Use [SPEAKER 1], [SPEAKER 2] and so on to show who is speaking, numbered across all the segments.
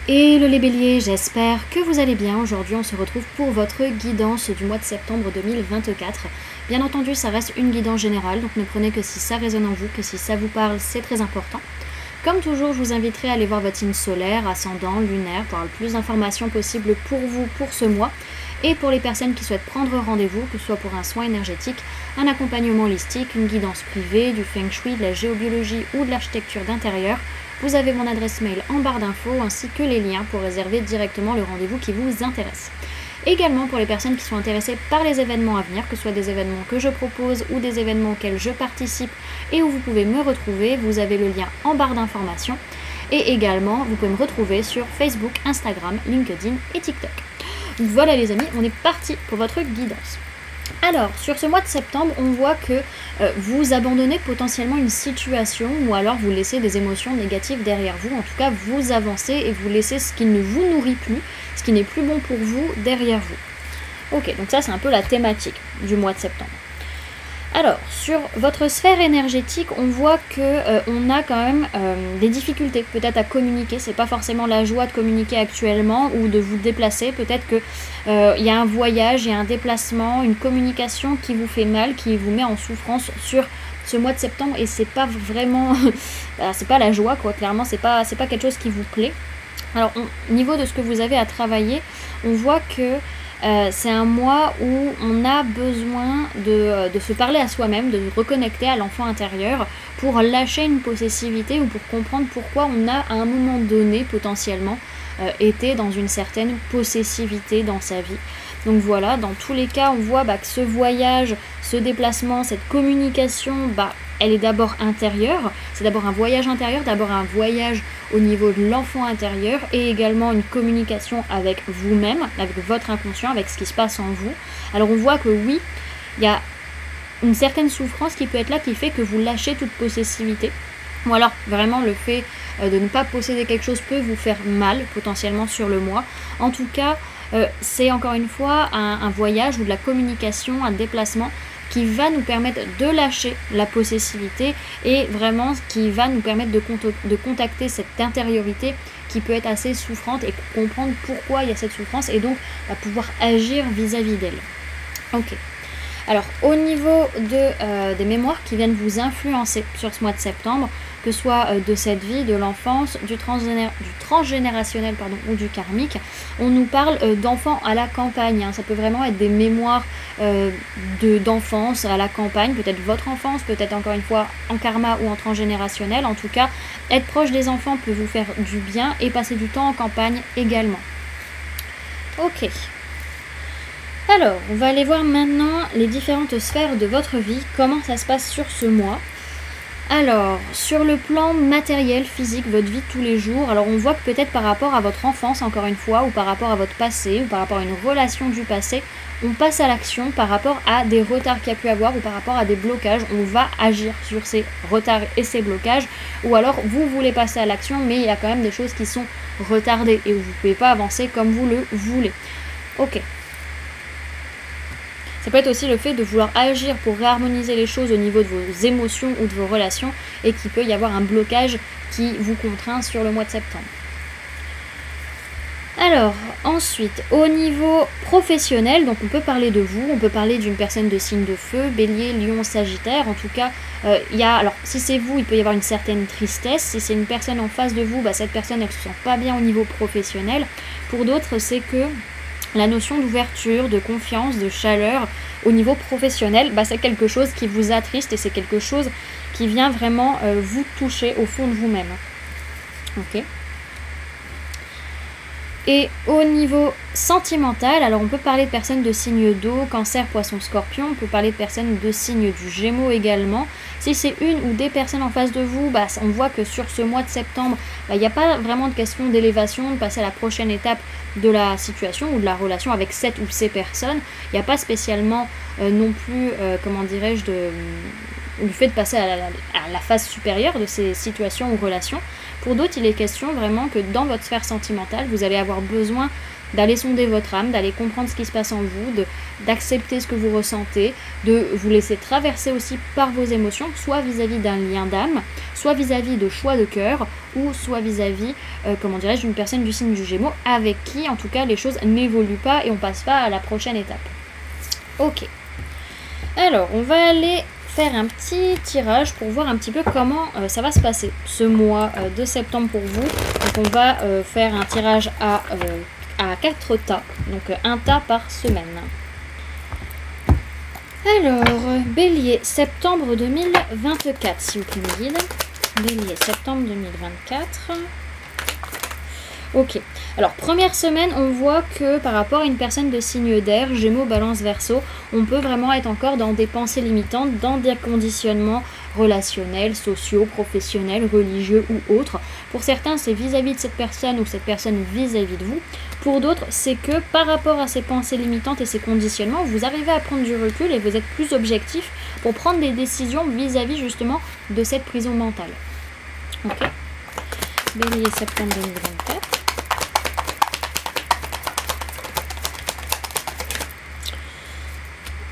[SPEAKER 1] Hello les béliers, j'espère que vous allez bien. Aujourd'hui on se retrouve pour votre guidance du mois de septembre 2024. Bien entendu ça reste une guidance générale, donc ne prenez que si ça résonne en vous, que si ça vous parle, c'est très important. Comme toujours, je vous inviterai à aller voir votre signe solaire, ascendant, lunaire, pour avoir le plus d'informations possible pour vous pour ce mois. Et pour les personnes qui souhaitent prendre rendez-vous, que ce soit pour un soin énergétique, un accompagnement holistique, une guidance privée, du feng shui, de la géobiologie ou de l'architecture d'intérieur, vous avez mon adresse mail en barre d'infos ainsi que les liens pour réserver directement le rendez-vous qui vous intéresse. Également pour les personnes qui sont intéressées par les événements à venir, que ce soit des événements que je propose ou des événements auxquels je participe et où vous pouvez me retrouver, vous avez le lien en barre d'informations. Et également, vous pouvez me retrouver sur Facebook, Instagram, LinkedIn et TikTok. Voilà les amis, on est parti pour votre guidance. Alors, sur ce mois de septembre, on voit que vous abandonnez potentiellement une situation ou alors vous laissez des émotions négatives derrière vous. En tout cas, vous avancez et vous laissez ce qui ne vous nourrit plus, ce qui n'est plus bon pour vous, derrière vous. Ok, donc ça c'est un peu la thématique du mois de septembre. Alors, sur votre sphère énergétique, on voit que on a quand même des difficultés peut-être à communiquer. C'est pas forcément la joie de communiquer actuellement ou de vous déplacer. Peut-être que y a un voyage, il y a un déplacement, une communication qui vous fait mal, qui vous met en souffrance sur ce mois de septembre. Et c'est pas vraiment, c'est pas la joie quoi. Clairement, c'est pas quelque chose qui vous plaît. Alors, au niveau de ce que vous avez à travailler, on voit que c'est un mois où on a besoin de se parler à soi-même, de se reconnecter à l'enfant intérieur pour lâcher une possessivité ou pour comprendre pourquoi on a à un moment donné potentiellement été dans une certaine possessivité dans sa vie. Donc voilà, dans tous les cas on voit que ce voyage, ce déplacement, cette communication, elle est d'abord intérieure, c'est d'abord un voyage intérieur, d'abord un voyage au niveau de l'enfant intérieur et également une communication avec vous-même, avec votre inconscient, avec ce qui se passe en vous. Alors on voit que oui, il y a une certaine souffrance qui peut être là qui fait que vous lâchez toute possessivité. Ou alors vraiment le fait de ne pas posséder quelque chose peut vous faire mal potentiellement sur le mois. En tout cas, c'est encore une fois un voyage ou de la communication, un déplacement qui va nous permettre de lâcher la possessivité et vraiment qui va nous permettre de contacter cette intériorité qui peut être assez souffrante et comprendre pourquoi il y a cette souffrance et donc pouvoir agir vis-à-vis d'elle. Ok. Alors au niveau des mémoires qui viennent vous influencer sur ce mois de septembre, que ce soit de cette vie, de l'enfance, du transgénérationnel ou du karmique, on nous parle d'enfants à la campagne. Ça peut vraiment être des mémoires d'enfance à la campagne, peut-être votre enfance, peut-être encore une fois en karma ou en transgénérationnel. En tout cas, être proche des enfants peut vous faire du bien et passer du temps en campagne également. Ok. Alors, on va aller voir maintenant les différentes sphères de votre vie, comment ça se passe sur ce mois. Alors, sur le plan matériel, physique, votre vie de tous les jours, alors on voit que peut-être par rapport à votre enfance, encore une fois, ou par rapport à votre passé, ou par rapport à une relation du passé, on passe à l'action par rapport à des retards qu'il y a pu avoir, ou par rapport à des blocages, on va agir sur ces retards et ces blocages, ou alors vous voulez passer à l'action, mais il y a quand même des choses qui sont retardées, et où vous ne pouvez pas avancer comme vous le voulez. Ok. Ça peut être aussi le fait de vouloir agir pour réharmoniser les choses au niveau de vos émotions ou de vos relations et qu'il peut y avoir un blocage qui vous contraint sur le mois de septembre. Alors, ensuite, au niveau professionnel, donc on peut parler de vous, on peut parler d'une personne de signe de feu, bélier, lion, sagittaire, en tout cas, alors si c'est vous, il peut y avoir une certaine tristesse, si c'est une personne en face de vous, cette personne elle se sent pas bien au niveau professionnel. Pour d'autres, c'est que la notion d'ouverture, de confiance, de chaleur au niveau professionnel, c'est quelque chose qui vous attriste et c'est quelque chose qui vient vraiment vous toucher au fond de vous-même. Ok. Et au niveau sentimental, alors on peut parler de personnes de signe d'eau, cancer, poisson, scorpion, on peut parler de personnes de signe du gémeaux également. Si c'est une ou des personnes en face de vous, on voit que sur ce mois de septembre, il n'y a pas vraiment de question d'élévation, de passer à la prochaine étape de la situation ou de la relation avec cette ou ces personnes. Il n'y a pas spécialement non plus, du fait de passer à la phase supérieure de ces situations ou relations. Pour d'autres, il est question vraiment que dans votre sphère sentimentale, vous allez avoir besoin d'aller sonder votre âme, d'aller comprendre ce qui se passe en vous, d'accepter ce que vous ressentez, de vous laisser traverser aussi par vos émotions, soit vis-à-vis d'un lien d'âme, soit vis-à-vis de choix de cœur, ou soit vis-à-vis, comment dirais-je, d'une personne du signe du Gémeaux, avec qui, en tout cas, les choses n'évoluent pas et on passe pas à la prochaine étape. Ok. Alors, on va aller faire un petit tirage pour voir un petit peu comment ça va se passer ce mois de septembre pour vous. Donc, on va faire un tirage à 4 tas, donc un tas par semaine. Alors, Bélier, septembre 2024, s'il vous plaît, mes guides. Bélier, septembre 2024. Ok, alors première semaine, on voit que par rapport à une personne de signe d'air, Gémeaux, Balance, Verseau, on peut vraiment être encore dans des pensées limitantes, dans des conditionnements relationnels, sociaux, professionnels, religieux ou autres. Pour certains, c'est vis-à-vis de cette personne ou cette personne vis-à-vis de vous. Pour d'autres, c'est que par rapport à ces pensées limitantes et ces conditionnements, vous arrivez à prendre du recul et vous êtes plus objectif pour prendre des décisions vis-à-vis justement de cette prison mentale. Ok. Bélier, septembre 2024.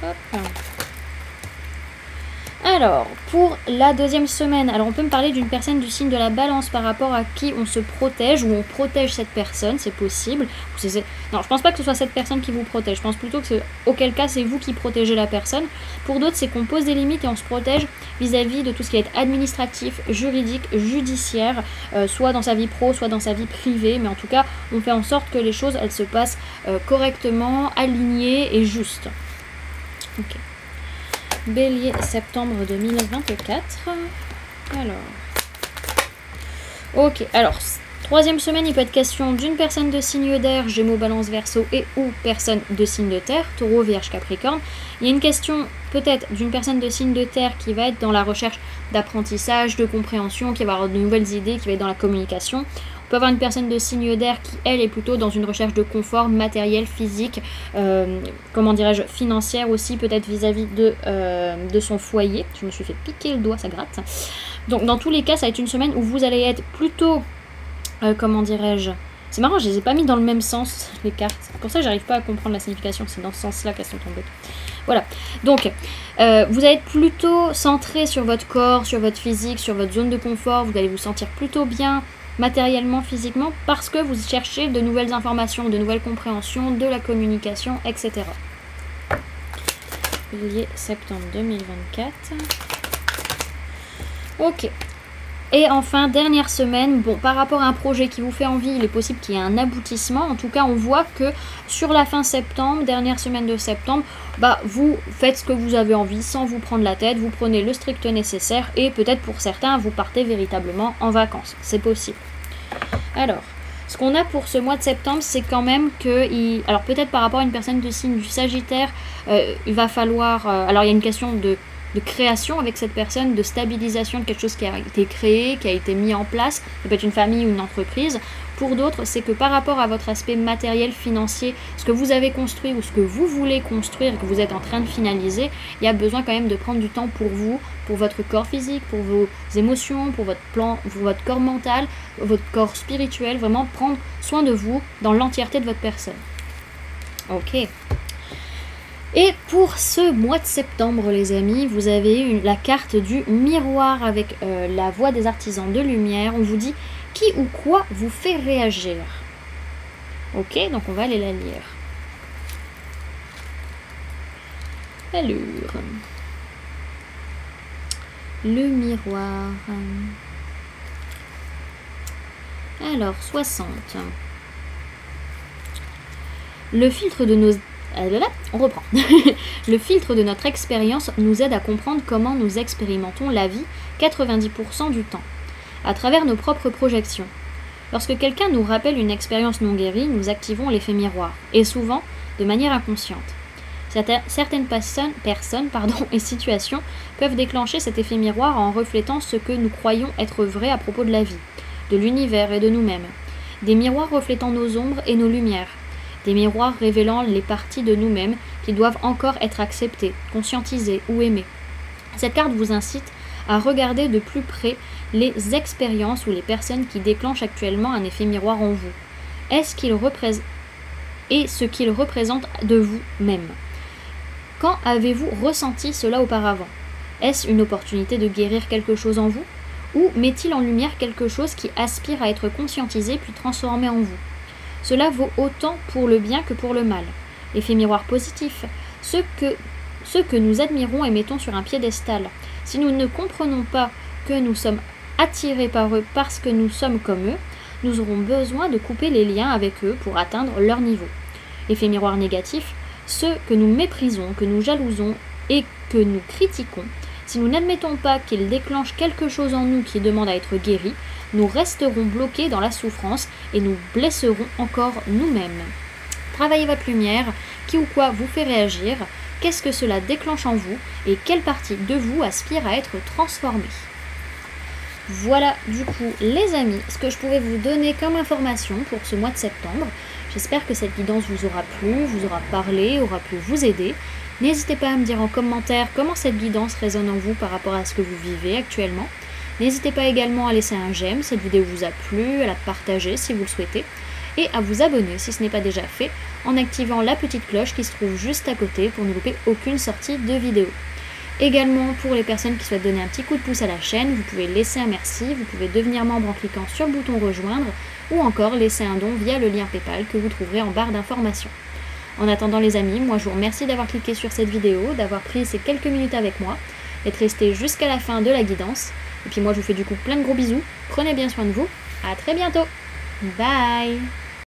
[SPEAKER 1] Hop. Alors, pour la deuxième semaine, alors on peut me parler d'une personne du signe de la Balance par rapport à qui on se protège ou on protège cette personne, c'est possible. Non, je pense pas que ce soit cette personne qui vous protège, je pense plutôt que auquel cas c'est vous qui protégez la personne. Pour d'autres, c'est qu'on pose des limites et on se protège vis-à-vis de tout ce qui est administratif, juridique, judiciaire, soit dans sa vie pro, soit dans sa vie privée, mais en tout cas, on fait en sorte que les choses, elles se passent correctement, alignées et justes. Ok. Bélier, septembre 2024. Alors. Ok, alors, troisième semaine, il peut être question d'une personne de signe d'air, Gémeaux, Balance, Verseau et ou personne de signe de terre, Taureau, Vierge, Capricorne. Il y a une question peut-être d'une personne de signe de terre qui va être dans la recherche d'apprentissage, de compréhension, qui va avoir de nouvelles idées, qui va être dans la communication. On peut avoir une personne de signe d'air qui, elle, est plutôt dans une recherche de confort matériel, physique, comment dirais-je, financière aussi, peut-être vis-à-vis de son foyer. Je me suis fait piquer le doigt, ça gratte. Donc, dans tous les cas, ça va être une semaine où vous allez être plutôt, comment dirais-je, c'est marrant, je les ai pas mis dans le même sens, les cartes. C'est pour ça que j'arrive pas à comprendre la signification, c'est dans ce sens-là qu'elles sont tombées. Voilà, donc, vous allez être plutôt centré sur votre corps, sur votre physique, sur votre zone de confort, vous allez vous sentir plutôt bien, matériellement, physiquement, parce que vous cherchez de nouvelles informations, de nouvelles compréhensions, de la communication, etc. Bélier, septembre 2024. Ok. Et enfin, dernière semaine, bon, par rapport à un projet qui vous fait envie, il est possible qu'il y ait un aboutissement. En tout cas, on voit que sur la fin septembre, dernière semaine de septembre, bah, vous faites ce que vous avez envie sans vous prendre la tête, vous prenez le strict nécessaire et peut-être pour certains, vous partez véritablement en vacances. C'est possible. Alors, ce qu'on a pour ce mois de septembre, c'est quand même que, alors peut-être par rapport à une personne de signe du Sagittaire, il va falloir, alors il y a une question de création avec cette personne, de stabilisation de quelque chose qui a été créé, qui a été mis en place, ça peut être une famille ou une entreprise. Pour d'autres, c'est que par rapport à votre aspect matériel, financier, ce que vous avez construit ou ce que vous voulez construire et que vous êtes en train de finaliser, il y a besoin quand même de prendre du temps pour vous, pour votre corps physique, pour vos émotions, pour votre plan, pour votre corps mental, votre corps spirituel, vraiment prendre soin de vous dans l'entièreté de votre personne. Ok. Et pour ce mois de septembre, les amis, vous avez la carte du miroir avec la voix des artisans de lumière. On vous dit qui ou quoi vous fait réagir. Ok, donc on va aller la lire. Allure. Le miroir. Alors, 60. Le filtre de nos... On reprend. Le filtre de notre expérience nous aide à comprendre comment nous expérimentons la vie 90% du temps, à travers nos propres projections. Lorsque quelqu'un nous rappelle une expérience non guérie, nous activons l'effet miroir, et souvent de manière inconsciente. Certaines personnes et situations peuvent déclencher cet effet miroir en reflétant ce que nous croyons être vrai à propos de la vie, de l'univers et de nous-mêmes. Des miroirs reflétant nos ombres et nos lumières. Des miroirs révélant les parties de nous-mêmes qui doivent encore être acceptées, conscientisées ou aimées. Cette carte vous incite à regarder de plus près les expériences ou les personnes qui déclenchent actuellement un effet miroir en vous. Est-ce qu'il représente et ce qu'il représente de vous-même? Quand avez-vous ressenti cela auparavant? Est-ce une opportunité de guérir quelque chose en vous? Ou met-il en lumière quelque chose qui aspire à être conscientisé puis transformé en vous? Cela vaut autant pour le bien que pour le mal. Effet miroir positif, ceux que nous admirons et mettons sur un piédestal. Si nous ne comprenons pas que nous sommes attirés par eux parce que nous sommes comme eux, nous aurons besoin de couper les liens avec eux pour atteindre leur niveau. Effet miroir négatif, ceux que nous méprisons, que nous jalousons et que nous critiquons, si nous n'admettons pas qu'ils déclenchent quelque chose en nous qui demande à être guéri, nous resterons bloqués dans la souffrance et nous blesserons encore nous-mêmes. Travaillez votre lumière, qui ou quoi vous fait réagir, qu'est-ce que cela déclenche en vous et quelle partie de vous aspire à être transformée. Voilà du coup les amis, ce que je pouvais vous donner comme information pour ce mois de septembre. J'espère que cette guidance vous aura plu, vous aura parlé, aura pu vous aider. N'hésitez pas à me dire en commentaire comment cette guidance résonne en vous par rapport à ce que vous vivez actuellement. N'hésitez pas également à laisser un j'aime si cette vidéo vous a plu, à la partager si vous le souhaitez, et à vous abonner si ce n'est pas déjà fait, en activant la petite cloche qui se trouve juste à côté pour ne louper aucune sortie de vidéo. Également, pour les personnes qui souhaitent donner un petit coup de pouce à la chaîne, vous pouvez laisser un merci, vous pouvez devenir membre en cliquant sur le bouton rejoindre, ou encore laisser un don via le lien PayPal que vous trouverez en barre d'informations. En attendant les amis, moi je vous remercie d'avoir cliqué sur cette vidéo, d'avoir pris ces quelques minutes avec moi, d'être resté jusqu'à la fin de la guidance. Et puis moi je vous fais du coup plein de gros bisous, prenez bien soin de vous, à très bientôt, bye.